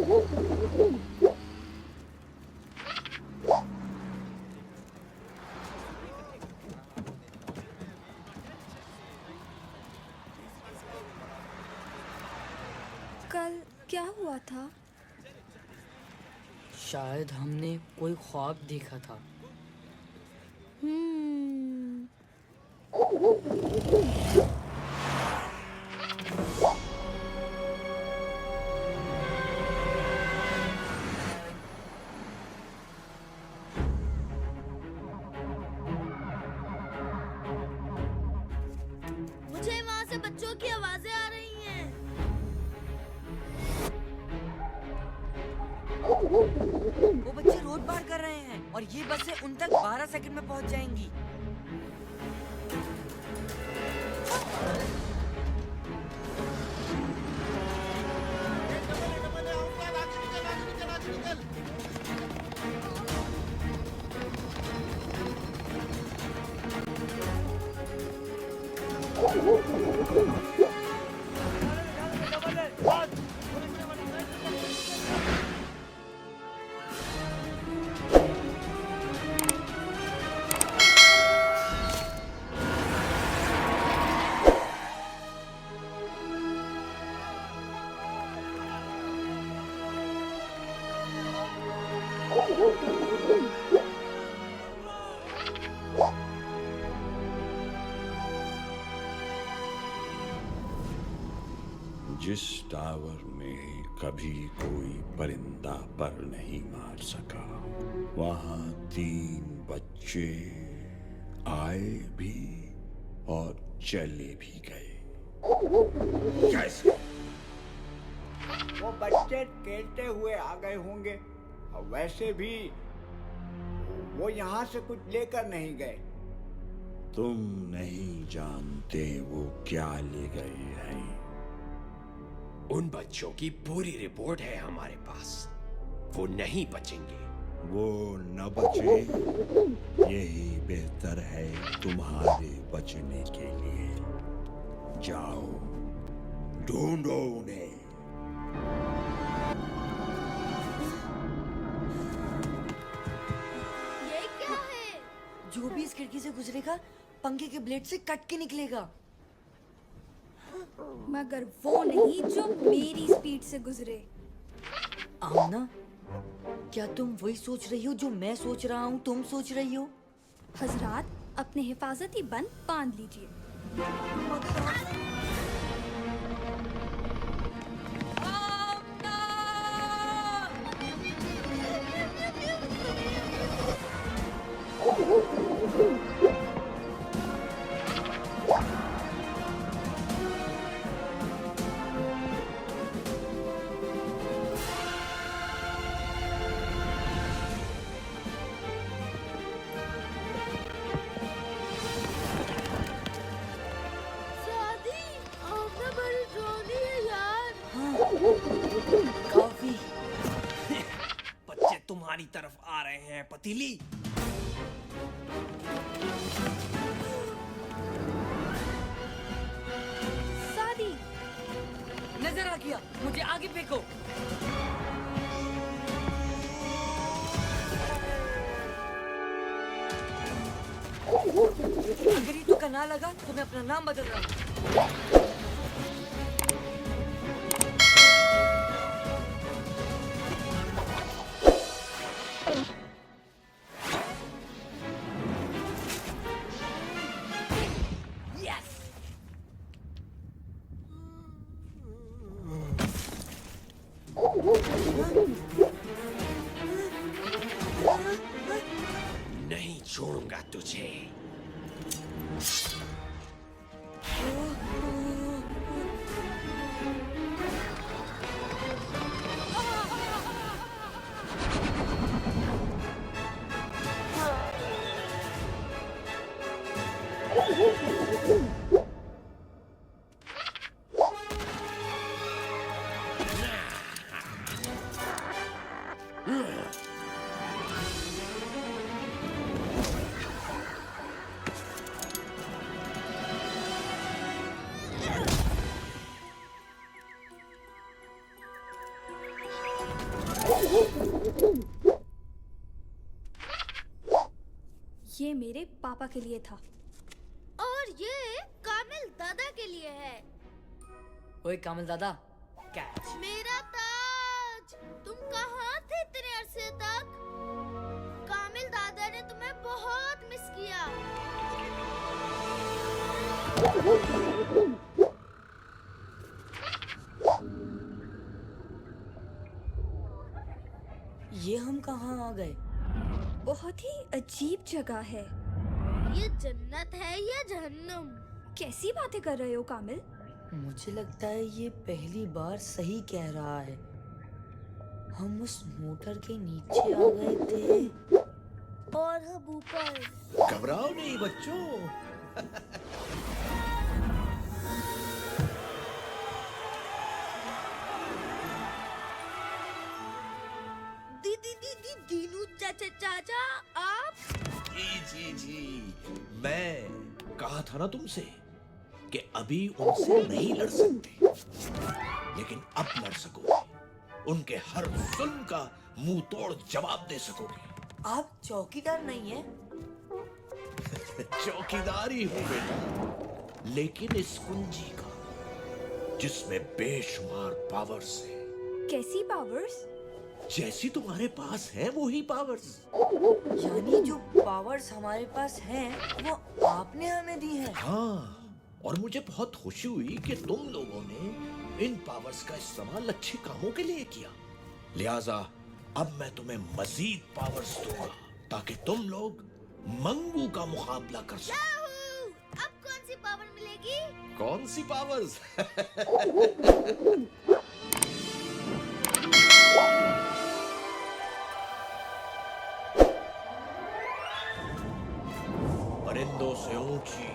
कल क्या हुआ था? शायद हमने कोई ख्वाब देखा था। मुझे वहाँ से बच्चों की आवाजें आ रही हैं। वो बच्चे रोड पार कर रहे हैं और ये बसें उन तक 12 सेकंड में पहुंच जाएंगी। जिस टावर में कभी कोई परिंदा पर नहीं मार सका, वहां 3 बच्चे आए भी और चले भी गए। कैसे? वो बच्चे खेलते हुए आ गए होंगे। और वैसे भी वो यहाँ से कुछ लेकर नहीं गए। तुम नहीं जानते वो क्या ले गए हैं। उन बच्चों की पूरी रिपोर्ट है हमारे पास। वो नहीं बचेंगे। वो न बचे, यही बेहतर है तुम्हारे बचने के लिए। जाओ, ढूंढो उन्हें। ये क्या है? जो भी इस खिड़की से गुजरेगा पंखे के ब्लेड से कट के निकलेगा। मगर वो नहीं जो मेरी स्पीड से गुजरे। आमना, क्या तुम वही सोच रही हो जो मैं सोच रहा हूँ तुम सोच रही हो? हजरात, अपने हिफाजती बंद बांध लीजिए। शादी आपने बड़ी ड्रोनी है यार। काफी। बच्चे तुम्हारी तरफ आ रहे हैं पतीली। शादी, नजर आ गया, मुझे आगे फेंको। अगर ये तुक्का ना लगा तो मैं अपना नाम बदल रहा हूँ। नहीं छोड़ूंगा तुझे। ये मेरे पापा के लिए था। और ये कामिल दादा के लिए है। ओए कामिल दादा, कैच। मेरा ताज, तुम कहाँ थे इतने अरसे तक? कामिल दादा ने तुम्हें बहुत मिस किया। ये हम कहाँ आ गए? बहुत ही अजीब जगह है। ये जन्नत है या जहन्नुम? कैसी बातें कर रहे हो कामिल? मुझे लगता है ये पहली बार सही कह रहा है। हम उस मोटर के नीचे आ गए थे और हम ऊपर। घबराओ नहीं बच्चों। दीनू चाचा आप? जी मैं कहा था ना तुमसे कि अभी उनसे नहीं लड़ सकते, लेकिन अब लड़ सकोगे। उनके हर जुल्म का मुंह तोड़ जवाब दे सकोगे। आप चौकीदार नहीं है? चौकीदार ही हूं बेटा, लेकिन इस कुंजी का जिसमें बेशुमार पावर्स है। कैसी पावर्स? जैसी तुम्हारे पास है वही पावर्स। यानी जो पावर्स हमारे पास हैं वो आपने हमें दी है। हाँ, और मुझे बहुत खुशी हुई कि तुम लोगों ने इन पावर्स का इस्तेमाल अच्छे कामों के लिए किया। लिहाजा अब मैं तुम्हें मजीद पावर्स दूंगा ताकि तुम लोग मंगू का मुकाबला कर सको। याहू! अब कौन सी पावर मिलेगी? कौन सी पावर्स? परिंदों से ऊंची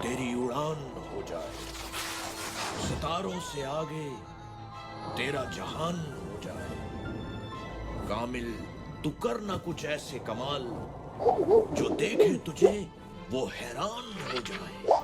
तेरी उड़ान हो जाए, सितारों से आगे तेरा जहान हो जाए। कामिल, तू कर ना कुछ ऐसे कमाल जो देखे तुझे वो हैरान हो जाए।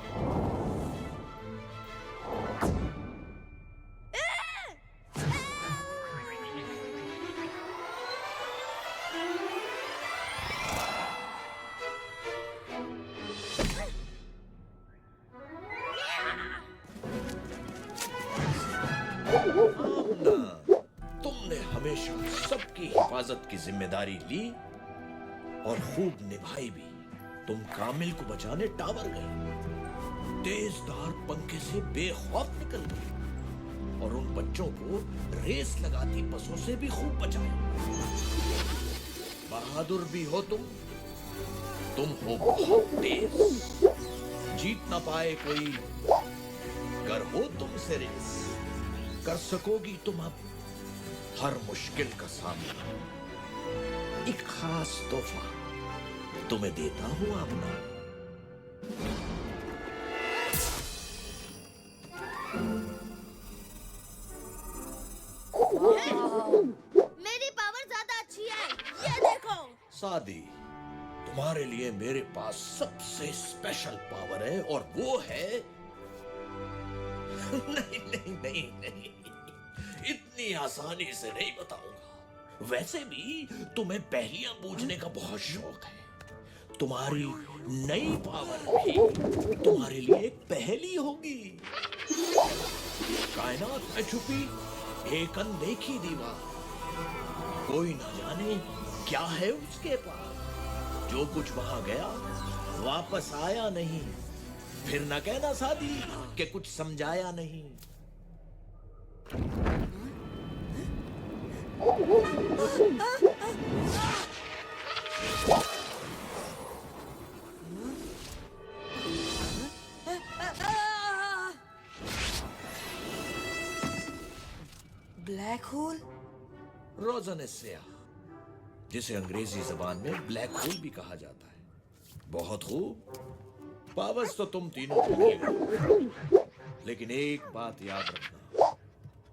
तुमने हमेशा सबकी हिफाजत की जिम्मेदारी ली और खूब निभाई भी। तुम कामिल को बचाने टावर गई, तेजधार पंखे से बेखौफ निकल गई और उन बच्चों को रेस लगाती बसों से भी खूब बचाया। बहादुर भी हो तुम हो बहुत तेज, जीत ना पाए कोई। कर हो तुमसे रेस, कर सकोगी तुम अब हर मुश्किल का सामना। एक खास तोहफा तुम्हें देता हूं आमना। मेरी पावर ज्यादा अच्छी है, ये देखो। सादी, तुम्हारे लिए मेरे पास सबसे स्पेशल पावर है और वो है नहीं, इतनी आसानी से नहीं बताऊंगा। वैसे भी तुम्हें पहेलियां पूछने का बहुत शौक है। तुम्हारी नई पावर भी तुम्हारे लिए एक पहेली होगी। कायनात में छुपी एक अनदेखी दीवार, कोई ना जाने क्या है उसके पास। जो कुछ वहां गया वापस आया नहीं। फिर न कहना सादी कि कुछ समझाया नहीं। Black hole? रोज़न स्याह, जिसे अंग्रेजी जबान में ब्लैक होल भी कहा जाता है। बहुत खूब, पावर्स तो तुम तीनों को मिल गई। लेकिन एक बात याद रखना,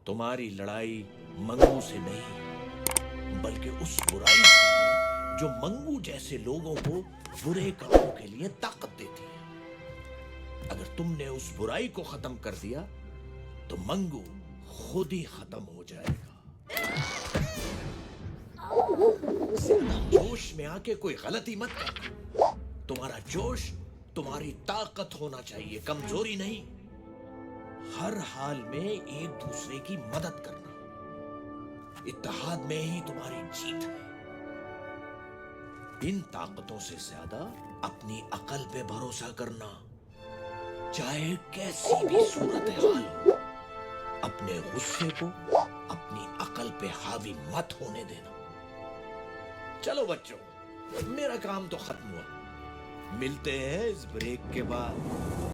तुम्हारी लड़ाई मंगू से नहीं बल्कि उस बुराई से है जो मंगू जैसे लोगों को बुरे कामों के लिए ताकत देती है। अगर तुमने उस बुराई को खत्म कर दिया तो मंगू खुद ही खत्म हो जाएगा। ज्यादा जोश में आके कोई गलती मत करना। तुम्हारा जोश तुम्हारी ताकत होना चाहिए, कमजोरी नहीं। हर हाल में एक दूसरे की मदद करना, इत्तेहाद में ही तुम्हारी जीत है। इन ताकतों से ज्यादा अपनी अकल पे भरोसा करना, चाहे कैसी भी सूरत हाल हो। अपने गुस्से को अपनी अकल पे हावी मत होने देना। चलो बच्चों, मेरा काम तो खत्म हुआ। मिलते हैं इस ब्रेक के बाद।